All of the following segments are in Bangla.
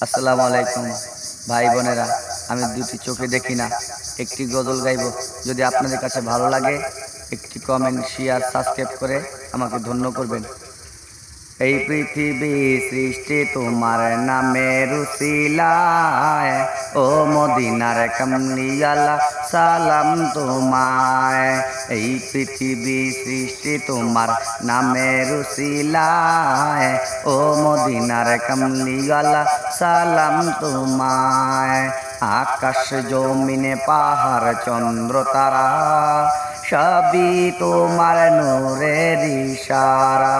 আসসালামু আলাইকুম ভাই বোনেরা, আমি দুটি চোখে দেখি না একটি গজল গাইব। যদি আপনাদের কাছে ভালো লাগে একটি কমেন্ট, শেয়ার, সাবস্ক্রাইব করে আমাকে ধন্য করবেন। এই পৃথিবী সৃষ্টি তোমার নামের উসিলায়, ও মদিনার কামলিওয়ালা সালাম তোমায়। এই পৃথিবী সৃষ্টি তোমার নামের উসিলায়, ও মদিনার কামলিওয়ালা সালাম তোমায়। আকাশ জমিনে পাহাড় চন্দ্র তারা সবই তোমার নূরের ইশারা।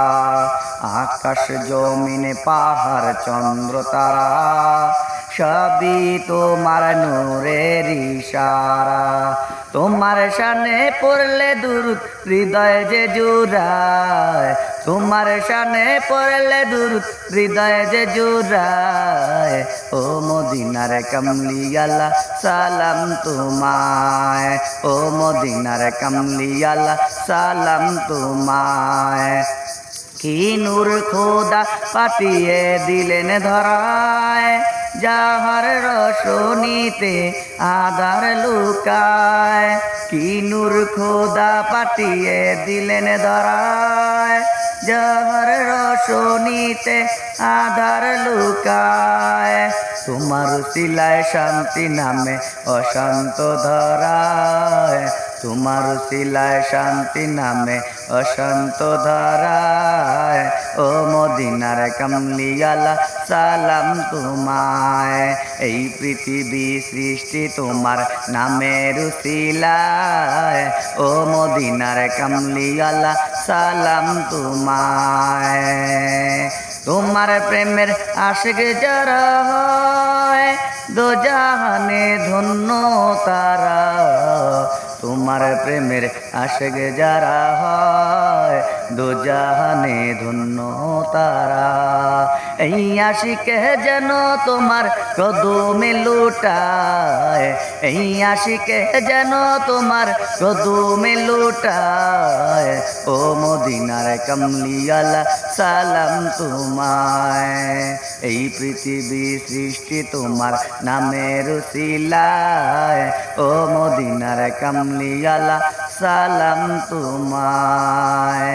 আকাশ জমিনে পাহাড় চন্দ্র তারা সবই তোমার নূরের ইশারা। তোমার শানে পড়লে দুরূদ হৃদয় যে জুড়ায়, তোমার শানে পড়লে দুরূদ হৃদয় যে জুড়ায়। ও মদিনার কামলিওয়ালা সালাম তোমায়, ও মদিনার কামলিওয়ালা সালাম তোমায়। কি নূর খোদা পাঠিয়ে দিলেন ধরায়, যাহার রোশনীতে আধার লুকায়। কি নূর খোদা পাঠিয়ে দিলেন ধরায়, যাহার রোশনীতে আধার লুকায়। তোমার উসিলায় শান্তি নামে অশান্ত ধরায়, তোমার উসিলায় শান্তি নামে অশান্ত ধরায়। ও মদিনার কামলিওয়ালা সালাম তোমায়। এই পৃথিবী সৃষ্টি তোমার নামের উসিলায়, ও মদিনার কামলিওয়ালা সালাম তোমায়। তোমার প্রেমের আশিক যারা হয়, দোজাহানে ধন্য তারা। তোমার প্রেমের আশিক যারা হয়, দোজাহানে ধন্য তারা। এই আশিকে যেন তোমার কদমে লুটায়, এই আশিকে যেন তোমার কদমে লুটায়। ও মদিনার কামলিওয়ালা সালাম তোমায়। এই পৃথিবী সৃষ্টি তোমার নামের উসিলায়, ও মদিনার কামলিওয়ালা সালাম তোমায়।